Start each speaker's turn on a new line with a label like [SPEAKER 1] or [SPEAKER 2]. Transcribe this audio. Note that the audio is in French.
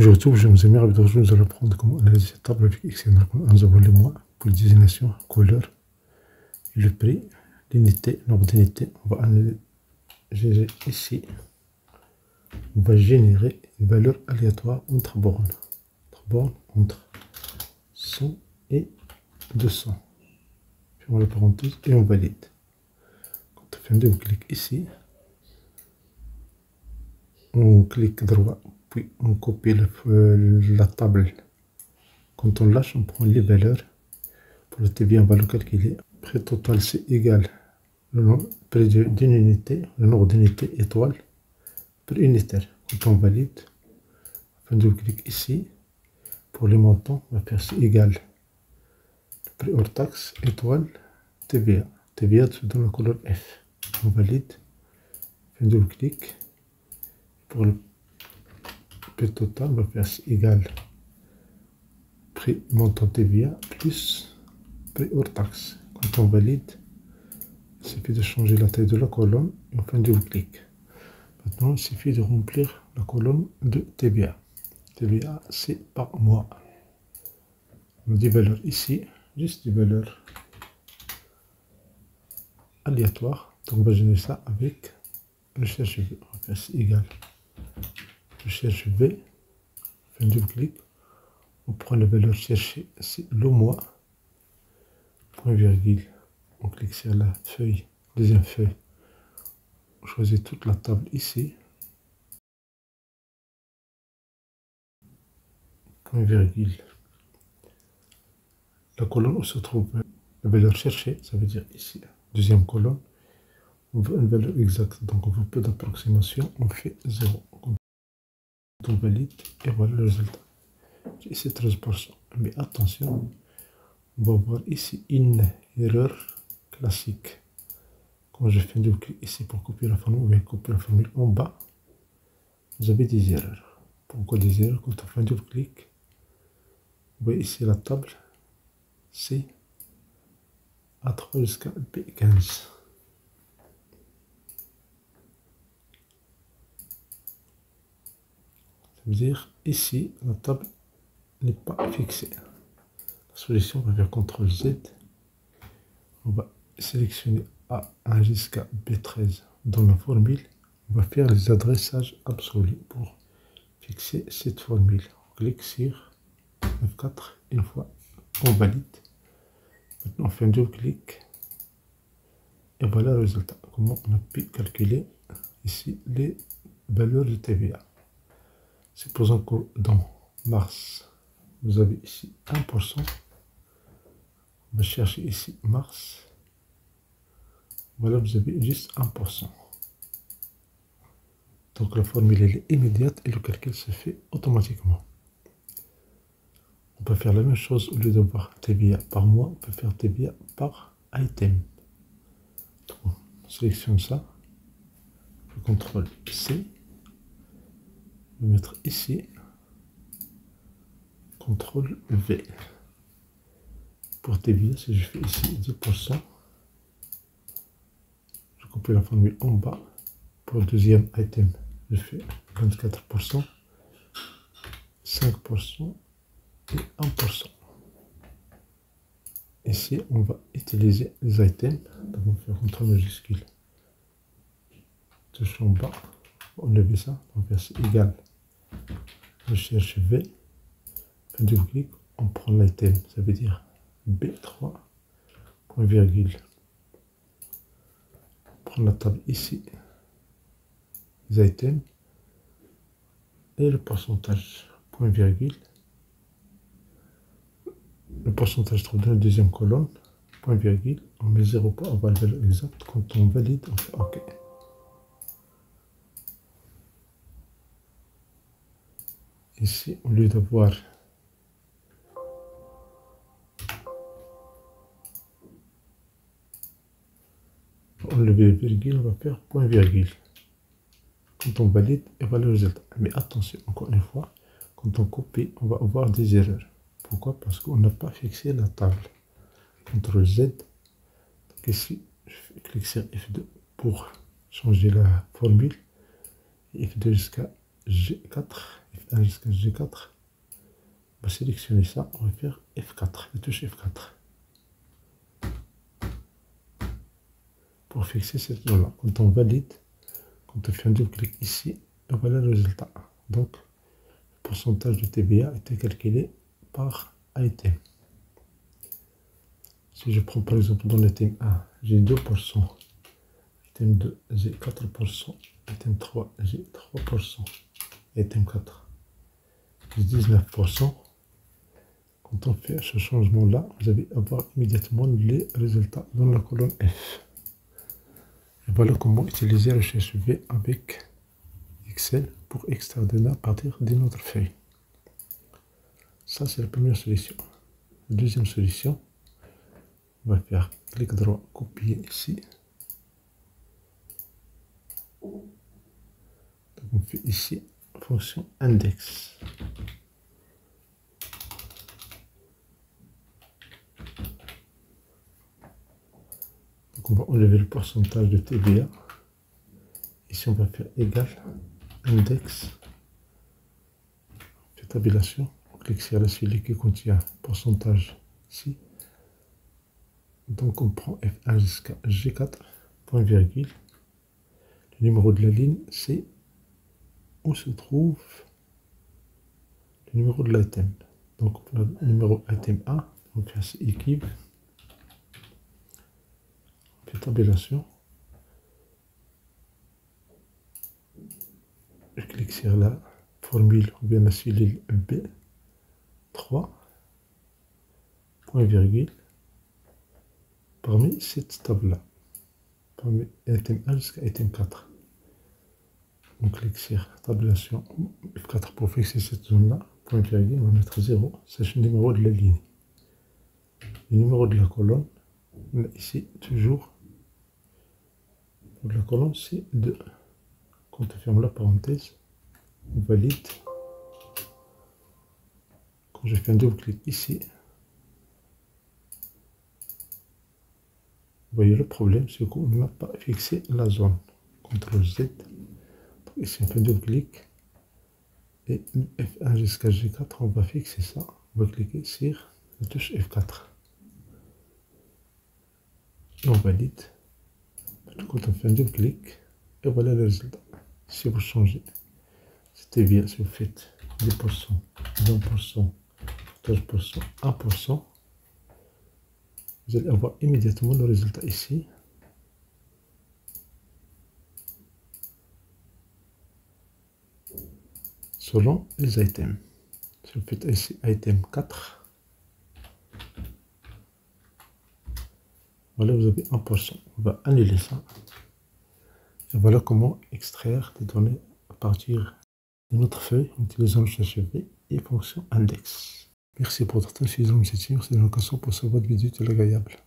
[SPEAKER 1] Aujourd'hui, je vous aimerais nous allons apprendre comment analyser cette table avec Excel. Nous avons les mois pour les désignations, couleur, le prix, l'unité, nombre d'unités. On va gérer ici. On va générer une valeur aléatoire entre bornes. Entre 100 et 200. Fermons la parenthèse et on valide. Quand on fait on clique ici. On clique droit, puis on copie la table. Quand on lâche, on prend les valeurs. Pour le TVA, on va le calculer. Prix total, c'est égal le prix d'une unité, le nombre d'unités étoiles, prix unitaire. Quand on valide, on clique ici. Pour les montants, on va faire c'est égal le prix hors taxe, étoile, TVA. TVA dans la couleur F. On valide. On clique. Pour le prix total, on va faire c'est égal prix montant TVA plus prix hors taxe. Quand on valide, il suffit de changer la taille de la colonne et on fait un double clic. Maintenant, il suffit de remplir la colonne de TVA. TVA, c'est par mois. On a des valeurs ici, juste des valeurs aléatoires. Donc, on va générer ça avec recherche V. On va faire c'est égal recherche V. On fait un double clic. On prend la valeur cherchée, c'est le mois. Point virgule. On clique sur la feuille, deuxième feuille. On choisit toute la table ici. Point virgule. La colonne où se trouve la valeur cherchée, ça veut dire ici, deuxième colonne. On veut une valeur exacte, donc on veut peu d'approximation, on fait 0. On valide et voilà le résultat. Ici 13%. Mais attention, on va voir ici une erreur classique. Quand je fais un double clic ici pour copier la formule, on va copier la formule en bas. Vous avez des erreurs. Pourquoi des erreurs? Quand on fait un double clic, vous voyez ici la table C A3 jusqu'à B15. Ça veut dire ici la table n'est pas fixée. La solution, on va faire CTRL Z. On va sélectionner A1 jusqu'à B13 dans la formule. On va faire les adressages absolus pour fixer cette formule. On clique sur F4 une fois, on valide. Maintenant, on fait un double clic. Et voilà le résultat. Comment on a pu calculer ici les valeurs de TVA. Supposons que dans mars, vous avez ici 1%. On va chercher ici mars. Voilà, vous avez juste 1%. Donc la formule elle est immédiate et le calcul se fait automatiquement. On peut faire la même chose au lieu de voir TVA par mois, on peut faire TVA par item. Donc, on sélectionne ça. Je contrôle C. Je vais mettre ici. CTRL V. Pour TVA, si je fais ici 10%, je copie la formule en bas. Pour le deuxième item, je fais 24%, 5% et 1%. Ici, on va utiliser les items. Donc, on va faire CTRL majuscule. Touche en bas, enlever ça. On va faire égal. Recherche V. Fin du clic, on prend l'item. Ça veut dire B3, point virgule. On prend la table ici. Les items. Et le pourcentage, point virgule. Le pourcentage se trouve dans la deuxième colonne, point virgule, on met 0 pour avoir la valeur exacte. Quand on valide, on fait OK. Ici, au lieu d'avoir enlever virgule, on va faire point virgule. Quand on valide, et voilà le résultat. Mais attention, encore une fois, quand on copie, on va avoir des erreurs. Pourquoi? Parce qu'on n'a pas fixé la table. CTRL Z. Donc ici, je clique sur F2 pour changer la formule. Et F2 jusqu'à G4, F1 jusqu'à G4. On va sélectionner ça, on va faire F4, la touche F4. Pour fixer cette zone-là. Quand on valide, quand on fait un double clic ici, et voilà le résultat. Donc, le pourcentage de TVA a été calculé par item. Si je prends par exemple dans l'item 1, j'ai 2%, item 2, j'ai 4%, item 3, j'ai 3%, item 4, j'ai 19%. Quand on fait ce changement-là, vous allez avoir immédiatement les résultats dans la colonne F. Et voilà comment utiliser le CSV avec Excel pour extraire des données à partir d'une autre feuille. Ça, c'est la première solution. La deuxième solution, on va faire clic droit, copier ici. Donc on fait ici fonction index. Donc on va enlever le pourcentage de TVA. Ici on va faire égal index. On fait tabulation. On clique sur la celui qui contient pourcentage ici. Donc on prend F1 jusqu'à G4, point virgule. Le numéro de la ligne, c'est où se trouve le numéro de l'item. Donc le numéro item 1, on fait assez équipe. On fait tabulation. Je clique sur la formule ou bien la cellule B3, point virgule, parmi cette table-là, parmi item 1 jusqu'à item 4. On clique sur tabulation F4 pour fixer cette zone-là, point virgule, on va mettre 0, c'est le numéro de la ligne. Le numéro de la colonne, on a ici toujours, pour la colonne c'est 2. Quand on ferme la parenthèse, on valide. Quand je fais un double clic ici, vous voyez le problème, c'est qu'on n'a pas fixé la zone. CTRL Z. Donc ici on fait un double clic. Et F1 jusqu'à G4, on va fixer ça. On va cliquer sur la touche F4. Et on valide. Quand on fait un double clic, et voilà le résultat. Si vous changez, c'était bien, si vous faites 10%, 20%, 14%, 1%, vous allez avoir immédiatement le résultat ici. Selon les items. Si vous faites ici item 4, voilà, vous avez 1%. On va annuler ça. Et voilà comment extraire des données à partir de notre feuille en utilisant le CSV et fonction index. Merci pour votre attention. C'est une occasion pour ce votre vidéo très agréable.